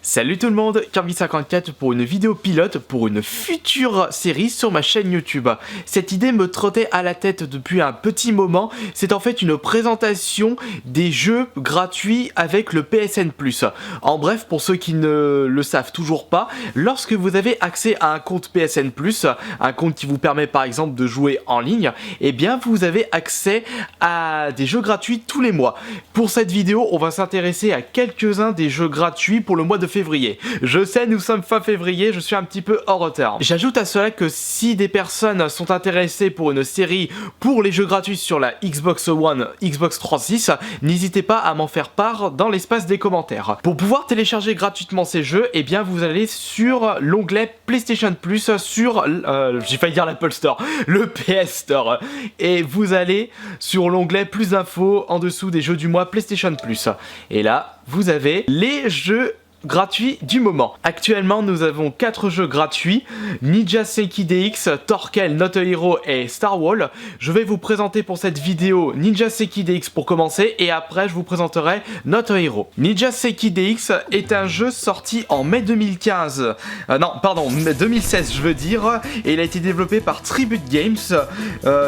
Salut tout le monde, Kirby54 pour une vidéo pilote pour une future série sur ma chaîne YouTube. Cette idée me trottait à la tête depuis un petit moment, c'est en fait une présentation des jeux gratuits avec le PSN+. En bref, pour ceux qui ne le savent toujours pas, lorsque vous avez accès à un compte PSN+, un compte qui vous permet par exemple de jouer en ligne, eh bien vous avez accès à des jeux gratuits tous les mois. Pour cette vidéo, on va s'intéresser à quelques-uns des jeux gratuits pour le mois de février. Je sais, nous sommes fin février, je suis un petit peu en retard. J'ajoute à cela que si des personnes sont intéressées pour une série pour les jeux gratuits sur la Xbox One, Xbox 360, n'hésitez pas à m'en faire part dans l'espace des commentaires. Pour pouvoir télécharger gratuitement ces jeux, eh bien vous allez sur l'onglet PlayStation Plus sur, j'ai failli dire l'Apple Store, le PS Store. Et vous allez sur l'onglet plus d'infos en dessous des jeux du mois PlayStation Plus. Et là, vous avez les jeux gratuits du moment. Actuellement, nous avons 4 jeux gratuits: Ninja Seiki DX, Torkel, Not a Hero et Star Wall. Je vais vous présenter pour cette vidéo Ninja Seiki DX pour commencer et après je vous présenterai Not a Hero. Ninja Seiki DX est un jeu sorti en mai 2015. Non, pardon, 2016 je veux dire, et il a été développé par Tribute Games,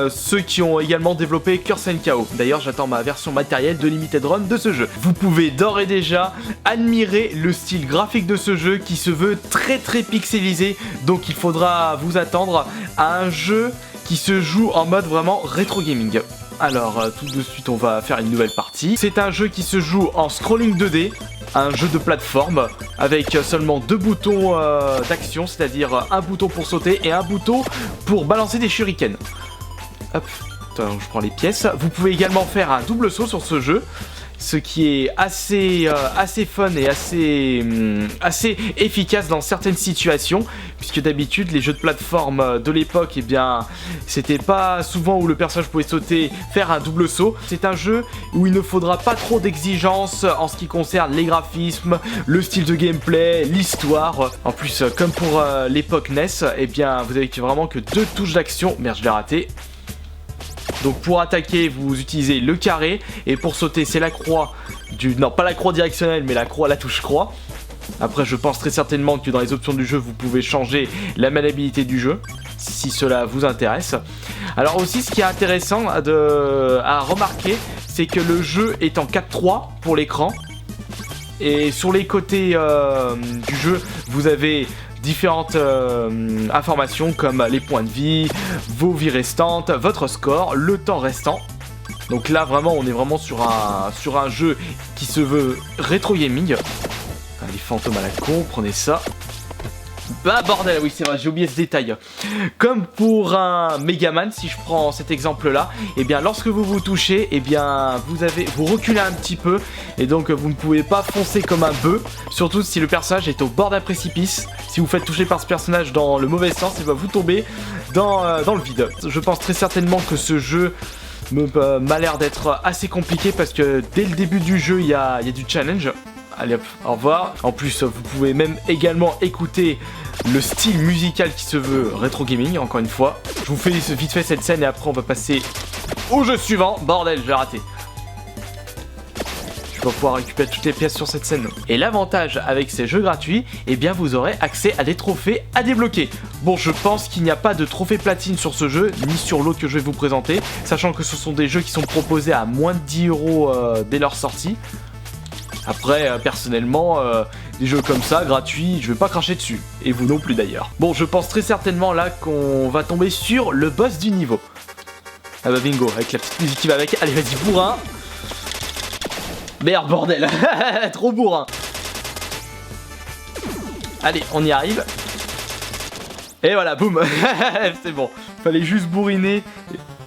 ceux qui ont également développé Curse & Chaos. D'ailleurs, j'attends ma version matérielle de Limited Run de ce jeu. Vous pouvez d'ores et déjà admirer le style graphique de ce jeu qui se veut très pixelisé, donc il faudra vous attendre à un jeu qui se joue en mode vraiment rétro gaming. Alors tout de suite on va faire une nouvelle partie. C'est un jeu qui se joue en scrolling 2D, un jeu de plateforme avec seulement 2 boutons d'action, c'est-à-dire un bouton pour sauter et un bouton pour balancer des shurikens. Hop, attends, je prends les pièces. Vous pouvez également faire un double saut sur ce jeu, ce qui est assez fun et assez efficace dans certaines situations, puisque d'habitude les jeux de plateforme de l'époque, eh bien c'était pas souvent où le personnage pouvait sauter, faire un double saut. C'est un jeu où il ne faudra pas trop d'exigences en ce qui concerne les graphismes, le style de gameplay, l'histoire. En plus, comme pour l'époque NES, eh bien vous avez vraiment que 2 touches d'action. Merde, je l'ai raté. Donc pour attaquer, vous utilisez le carré, et pour sauter, c'est la croix non, pas la croix directionnelle, mais la touche croix. Après, je pense très certainement que dans les options du jeu, vous pouvez changer la maniabilité du jeu, si cela vous intéresse. Alors aussi, ce qui est intéressant à remarquer, c'est que le jeu est en 4:3 pour l'écran. Et sur les côtés du jeu, vous avez différentes informations comme les points de vie, vos vies restantes, votre score, le temps restant. Donc là vraiment on est vraiment sur un jeu qui se veut rétro gaming. Les fantômes à la con, prenez ça. Bah bordel, oui c'est vrai, j'ai oublié ce détail. Comme pour un Megaman, si je prends cet exemple là, et bien lorsque vous vous touchez, et bien vous reculez un petit peu, et donc vous ne pouvez pas foncer comme un bœuf, surtout si le personnage est au bord d'un précipice. Si vous faites toucher par ce personnage dans le mauvais sens, et bien vous tombez dans le vide. Je pense très certainement que ce jeu m'a l'air d'être assez compliqué, parce que dès le début du jeu il y a du challenge. Allez hop, au revoir. En plus, vous pouvez même également écouter le style musical qui se veut rétro gaming, encore une fois. Je vous fais vite fait cette scène et après on va passer au jeu suivant. Bordel, j'ai raté. Je vais pouvoir récupérer toutes les pièces sur cette scène. Et l'avantage avec ces jeux gratuits, eh bien vous aurez accès à des trophées à débloquer. Bon, je pense qu'il n'y a pas de trophée platine sur ce jeu, ni sur l'autre que je vais vous présenter, sachant que ce sont des jeux qui sont proposés à moins de 10 € dès leur sortie. Après, personnellement, des jeux comme ça, gratuits, je vais pas cracher dessus. Et vous non plus d'ailleurs. Bon, je pense très certainement là qu'on va tomber sur le boss du niveau. Ah bah bingo, avec la petite musique qui va avec. Allez, vas-y, bourrin. Merde, bordel. Trop bourrin. Allez, on y arrive. Et voilà, boum. C'est bon. Fallait juste bourriner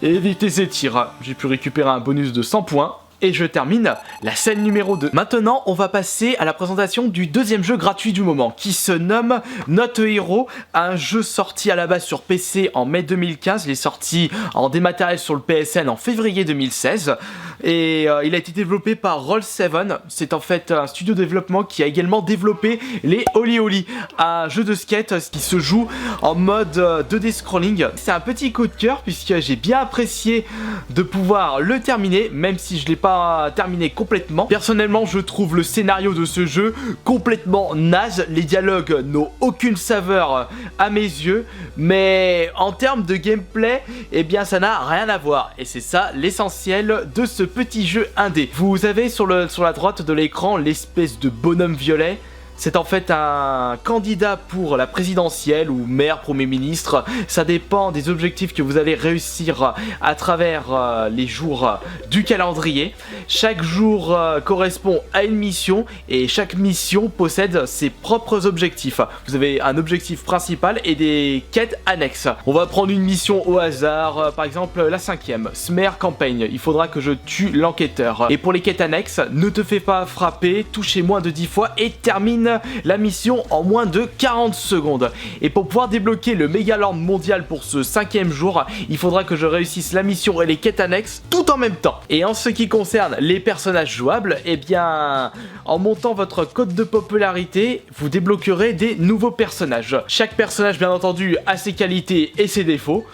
et éviter ces tirs. J'ai pu récupérer un bonus de 100 points. Et je termine la scène numéro 2. Maintenant, on va passer à la présentation du deuxième jeu gratuit du moment, qui se nomme Not a Hero, un jeu sorti à la base sur PC en mai 2015. Il est sorti en dématériel sur le PSN en février 2016. Et il a été développé par Roll7. C'est en fait un studio de développement qui a également développé les Oli Oli, un jeu de skate qui se joue en mode 2D scrolling. C'est un petit coup de cœur puisque j'ai bien apprécié de pouvoir le terminer, même si je l'ai pas terminé complètement. Personnellement, je trouve le scénario de ce jeu complètement naze. Les dialogues n'ont aucune saveur à mes yeux, mais en termes de gameplay, eh bien ça n'a rien à voir. Et c'est ça l'essentiel de ce petit jeu indé. Vous avez sur la droite de l'écran l'espèce de bonhomme violet. C'est en fait un candidat pour la présidentielle ou maire, premier ministre. Ça dépend des objectifs que vous allez réussir à travers les jours du calendrier. Chaque jour correspond à une mission et chaque mission possède ses propres objectifs. Vous avez un objectif principal et des quêtes annexes. On va prendre une mission au hasard, par exemple la 5e, Smear Campaign. Il faudra que je tue l'enquêteur. Et pour les quêtes annexes, ne te fais pas frapper, touchez moins de 10 fois et termine la mission en moins de 40 secondes. Et pour pouvoir débloquer le Megalord mondial pour ce 5e jour, il faudra que je réussisse la mission et les quêtes annexes tout en même temps. Et en ce qui concerne les personnages jouables, eh bien, en montant votre cote de popularité, vous débloquerez des nouveaux personnages. Chaque personnage, bien entendu, a ses qualités et ses défauts.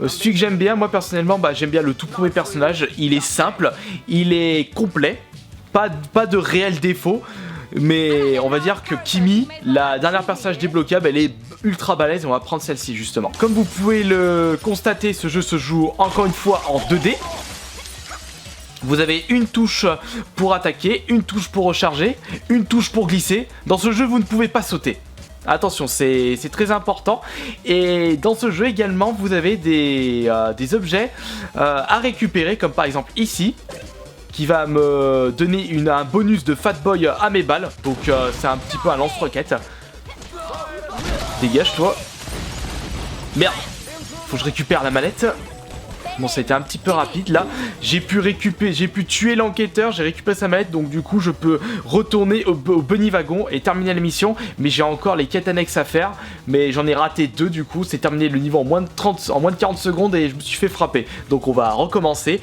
Celui que j'aime bien, moi personnellement, j'aime bien le tout premier personnage. Il est simple, il est complet, pas de réels défauts. Mais on va dire que Kimi, la dernière personnage débloquable, elle est ultra balèze et on va prendre celle-ci justement. Comme vous pouvez le constater, ce jeu se joue encore une fois en 2D. Vous avez une touche pour attaquer, une touche pour recharger, une touche pour glisser. Dans ce jeu, vous ne pouvez pas sauter. Attention, c'est très important. Et dans ce jeu également, vous avez des objets à récupérer, comme par exemple ici, qui va me donner un bonus de Fat Boy à mes balles. Donc c'est un petit peu un lance-roquette. Dégage toi. Merde. Faut que je récupère la manette. Bon, ça a été un petit peu rapide là. J'ai pu tuer l'enquêteur, j'ai récupéré sa manette, donc du coup je peux retourner au Bunny Wagon et terminer la mission. Mais j'ai encore les quêtes annexes à faire. Mais j'en ai raté 2 du coup. C'est terminé le niveau en moins de 40 secondes et je me suis fait frapper. Donc on va recommencer.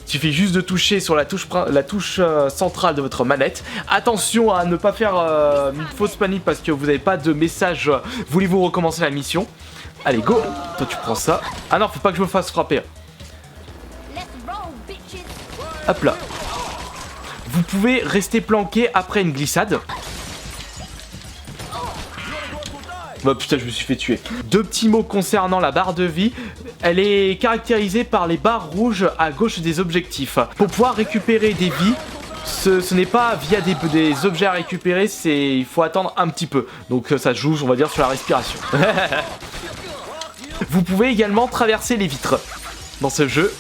Il suffit juste de toucher sur la touche centrale de votre manette. Attention à ne pas faire une fausse panique parce que vous n'avez pas de message. Voulez-vous recommencer la mission? Allez, go. Toi, tu prends ça. Ah non, faut pas que je me fasse frapper. Hop là. Vous pouvez rester planqué après une glissade. Bah putain, je me suis fait tuer. 2 petits mots concernant la barre de vie. Elle est caractérisée par les barres rouges à gauche des objectifs. Pour pouvoir récupérer des vies, ce n'est pas via des objets à récupérer, il faut attendre un petit peu. Donc ça se joue, on va dire, sur la respiration. Vous pouvez également traverser les vitres dans ce jeu.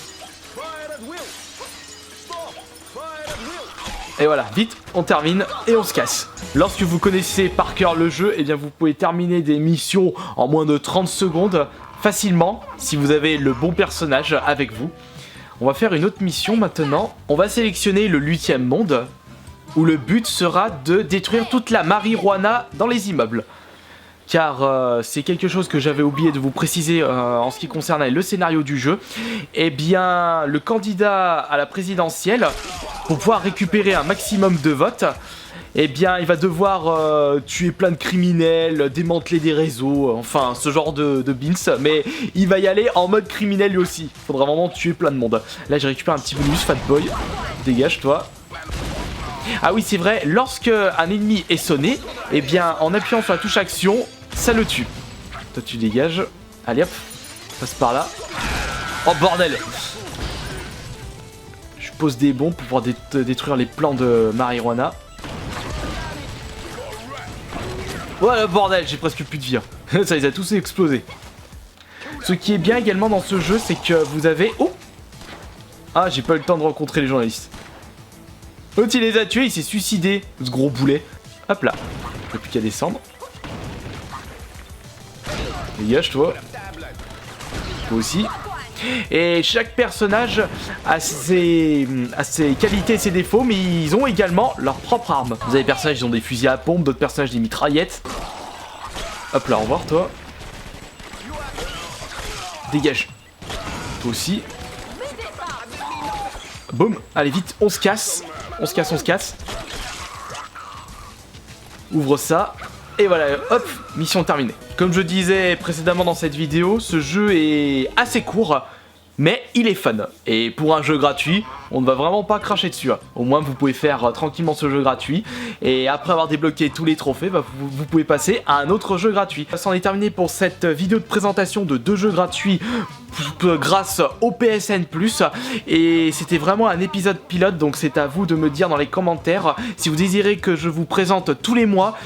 Et voilà, vite, on termine et on se casse. Lorsque vous connaissez par cœur le jeu, eh bien vous pouvez terminer des missions en moins de 30 secondes facilement si vous avez le bon personnage avec vous. On va faire une autre mission maintenant. On va sélectionner le 8e monde où le but sera de détruire toute la marijuana dans les immeubles. Car c'est quelque chose que j'avais oublié de vous préciser en ce qui concernait le scénario du jeu. Eh bien, le candidat à la présidentielle, pour pouvoir récupérer un maximum de votes, eh bien, il va devoir tuer plein de criminels, démanteler des réseaux, enfin, ce genre de beans. Mais il va y aller en mode criminel lui aussi. Il faudra vraiment tuer plein de monde. Là, j'ai récupéré un petit bonus, Fat Boy. Dégage, toi. Ah oui, c'est vrai, lorsque un ennemi est sonné, eh bien, en appuyant sur la touche action, ça le tue. Toi, tu dégages. Allez, hop. Passe par là. Oh, bordel! Je pose des bombes pour pouvoir détruire les plants de marijuana. Voilà, bordel, j'ai presque plus de vie. Hein. Ça les a tous explosés. Ce qui est bien également dans ce jeu, c'est que vous avez... Oh! Ah, j'ai pas eu le temps de rencontrer les journalistes. L'autre il les a tués, il s'est suicidé, ce gros boulet. Hop là, il n'y a plus qu'à descendre. Dégage toi. Toi aussi. Et chaque personnage a ses qualités et ses défauts, mais ils ont également leur propre arme. Vous avez des personnages qui ont des fusils à pompe, d'autres personnages des mitraillettes. Hop là, au revoir toi. Dégage. Toi aussi. Boum, allez vite, on se casse. On se casse, on se casse. Ouvre ça. Et voilà, hop, mission terminée. Comme je disais précédemment dans cette vidéo, ce jeu est assez court, mais il est fun. Et pour un jeu gratuit, on ne va vraiment pas cracher dessus. Au moins, vous pouvez faire tranquillement ce jeu gratuit. Et après avoir débloqué tous les trophées, vous pouvez passer à un autre jeu gratuit. Ça en est terminé pour cette vidéo de présentation de 2 jeux gratuits grâce au PSN+. Et c'était vraiment un épisode pilote, donc c'est à vous de me dire dans les commentaires si vous désirez que je vous présente tous les mois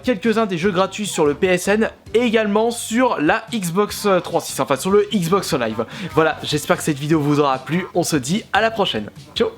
quelques-uns des jeux gratuits sur le PSN et également sur la Xbox 360, enfin sur le Xbox Live. Voilà, j'espère que cette vidéo vous aura plu, on se dit à la prochaine. Ciao.